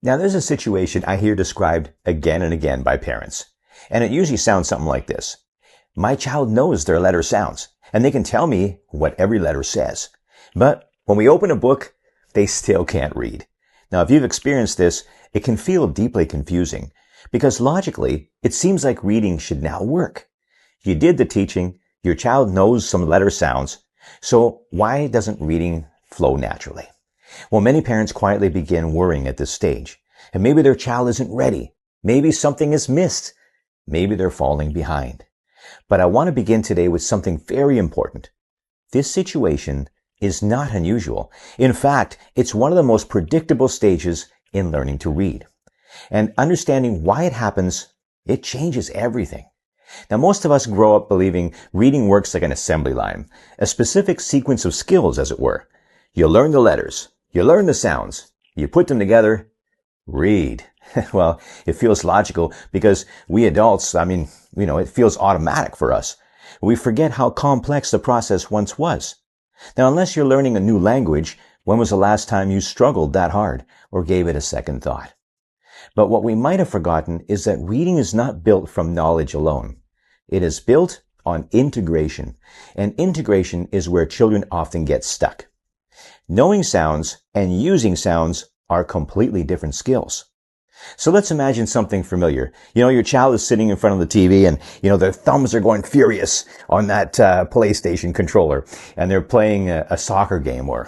Now, there's a situation I hear described again and again by parents, and it usually sounds something like this. My child knows their letter sounds, and they can tell me what every letter says. But when we open a book, they still can't read. Now, if you've experienced this, it can feel deeply confusing, because logically, it seems like reading should now work. You did the teaching, your child knows some letter sounds, so why doesn't reading flow naturally? Well, many parents quietly begin worrying at this stage, and maybe their child isn't ready. Maybe something is missed. Maybe they're falling behind. But I want to begin today with something very important. This situation is not unusual. In fact, it's one of the most predictable stages in learning to read. And understanding why it happens, it changes everything. Now, most of us grow up believing reading works like an assembly line, a specific sequence of skills, as it were. You learn the letters. You learn the sounds. You put them together. Read. Well, it feels logical because we adults, it feels automatic for us. We forget how complex the process once was. Now, unless you're learning a new language, when was the last time you struggled that hard or gave it a second thought? But what we might have forgotten is that reading is not built from knowledge alone. It is built on integration, and integration is where children often get stuck. Knowing sounds and using sounds are completely different skills. So let's imagine something familiar. Your child is sitting in front of the TV and, their thumbs are going furious on that PlayStation controller, and they're playing a soccer game or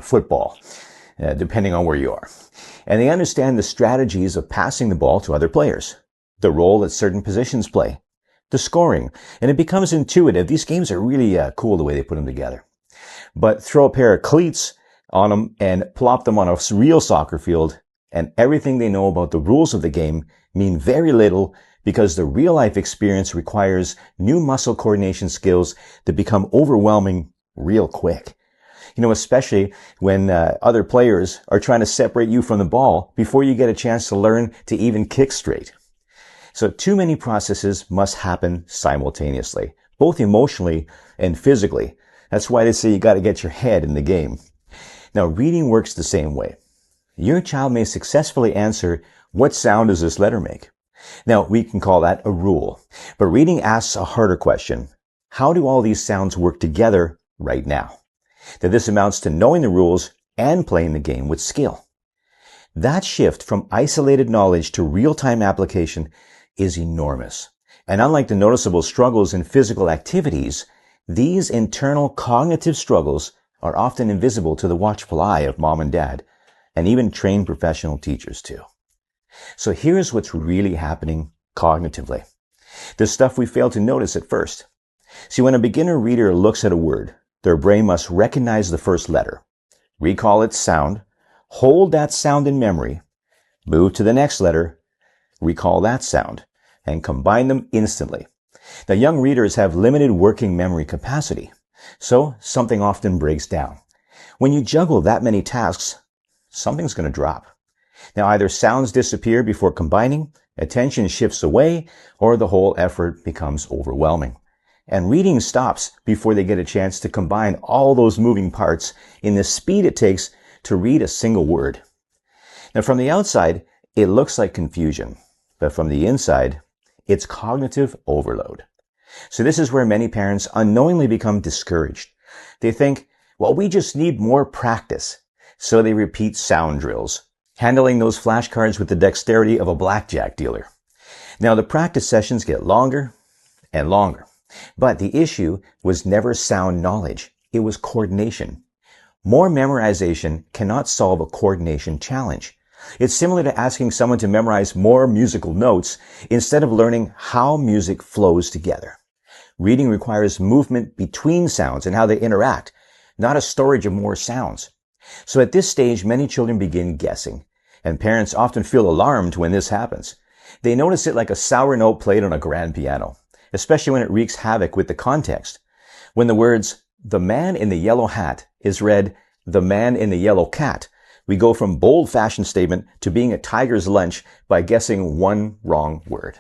football, depending on where you are. And they understand the strategies of passing the ball to other players, the role that certain positions play, the scoring, and it becomes intuitive. These games are really cool the way they put them together. But throw a pair of cleats on them and plop them on a real soccer field, and everything they know about the rules of the game mean very little because the real life experience requires new muscle coordination skills that become overwhelming real quick. Especially when other players are trying to separate you from the ball before you get a chance to learn to even kick straight. So too many processes must happen simultaneously, both emotionally and physically. That's why they say you got to get your head in the game. Now, reading works the same way. Your child may successfully answer, what sound does this letter make? Now, we can call that a rule. But reading asks a harder question. How do all these sounds work together right now? That this amounts to knowing the rules and playing the game with skill. That shift from isolated knowledge to real-time application is enormous. And unlike the noticeable struggles in physical activities, these internal cognitive struggles are often invisible to the watchful eye of mom and dad, and even trained professional teachers too. So here's what's really happening cognitively. The stuff we fail to notice at first. See, when a beginner reader looks at a word, their brain must recognize the first letter, recall its sound, hold that sound in memory, move to the next letter, recall that sound, and combine them instantly. Now, young readers have limited working memory capacity, so something often breaks down. When you juggle that many tasks, something's going to drop. Now, either sounds disappear before combining, attention shifts away, or the whole effort becomes overwhelming. And reading stops before they get a chance to combine all those moving parts in the speed it takes to read a single word. Now, from the outside, it looks like confusion, but from the inside, it's cognitive overload. So this is where many parents unknowingly become discouraged. They think, well, we just need more practice. So they repeat sound drills, handling those flashcards with the dexterity of a blackjack dealer. Now, the practice sessions get longer and longer. But the issue was never sound knowledge. It was coordination. More memorization cannot solve a coordination challenge. It's similar to asking someone to memorize more musical notes instead of learning how music flows together. Reading requires movement between sounds and how they interact, not a storage of more sounds. So at this stage, many children begin guessing, and parents often feel alarmed when this happens. They notice it like a sour note played on a grand piano, especially when it wreaks havoc with the context. When the words, the man in the yellow hat, is read, the man in the yellow cat, we go from bold-fashioned statement to being a tiger's lunch by guessing one wrong word.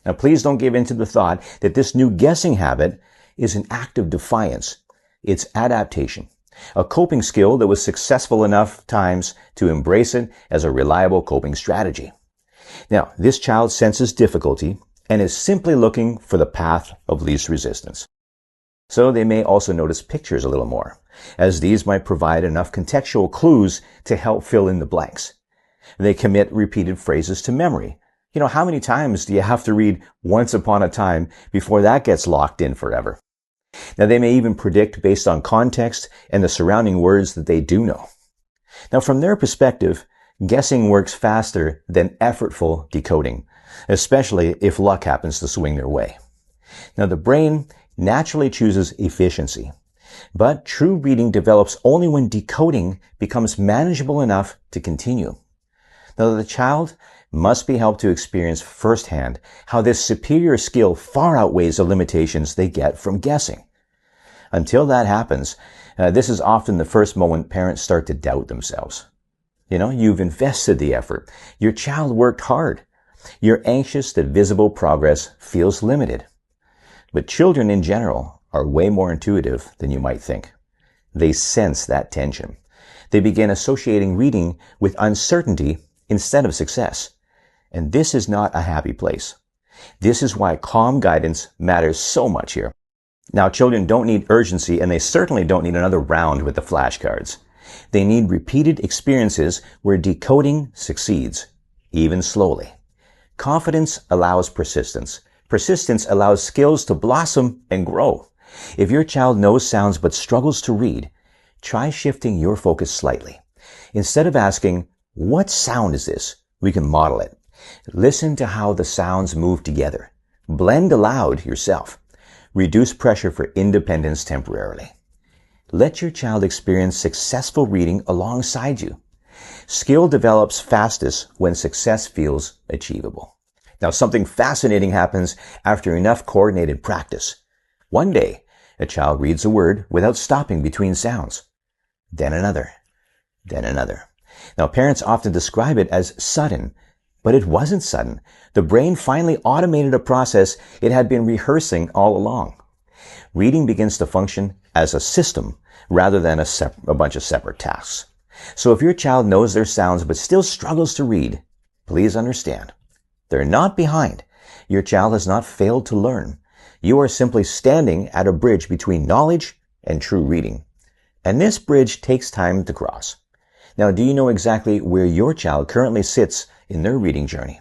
Now, please don't give in to the thought that this new guessing habit is an act of defiance. It's adaptation. a coping skill that was successful enough times to embrace it as a reliable coping strategy. Now, this child senses difficulty and is simply looking for the path of least resistance. So they may also notice pictures a little more, as these might provide enough contextual clues to help fill in the blanks. They commit repeated phrases to memory. How many times do you have to read "once upon a time" before that gets locked in forever? Now, they may even predict based on context and the surrounding words that they do know. Now, from their perspective, guessing works faster than effortful decoding, especially if luck happens to swing their way. Now, the brain naturally chooses efficiency, but true reading develops only when decoding becomes manageable enough to continue. Now, the child must be helped to experience firsthand how this superior skill far outweighs the limitations they get from guessing. Until that happens, this is often the first moment parents start to doubt themselves. You've invested the effort. Your child worked hard. You're anxious that visible progress feels limited. But children in general are way more intuitive than you might think. They sense that tension. They begin associating reading with uncertainty instead of success. And this is not a happy place. This is why calm guidance matters so much here. Now, children don't need urgency, and they certainly don't need another round with the flashcards. They need repeated experiences where decoding succeeds, even slowly. Confidence allows persistence. Persistence allows skills to blossom and grow. If your child knows sounds but struggles to read, try shifting your focus slightly. Instead of asking, "What sound is this?" we can model it. Listen to how the sounds move together. Blend aloud yourself. Reduce pressure for independence temporarily. Let your child experience successful reading alongside you. Skill develops fastest when success feels achievable. Now, something fascinating happens after enough coordinated practice. One day, a child reads a word without stopping between sounds. Then another. Then another. Now, parents often describe it as sudden, but it wasn't sudden. The brain finally automated a process it had been rehearsing all along. Reading begins to function as a system rather than a bunch of separate tasks. So if your child knows their sounds but still struggles to read, please understand. They're not behind. Your child has not failed to learn. You are simply standing at a bridge between knowledge and true reading. And this bridge takes time to cross. Now, do you know exactly where your child currently sits in their reading journey?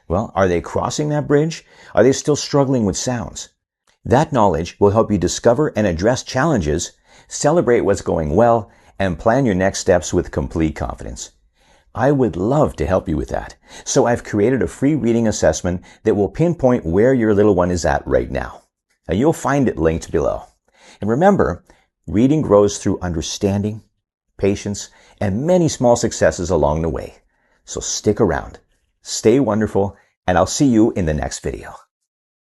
Well, are they crossing that bridge? Are they still struggling with sounds? That knowledge will help you discover and address challenges, celebrate what's going well, and plan your next steps with complete confidence. I would love to help you with that. So I've created a free reading assessment that will pinpoint where your little one is at right now. Now, you'll find it linked below. And remember, reading grows through understanding, patience, and many small successes along the way. So stick around, stay wonderful, and I'll see you in the next video.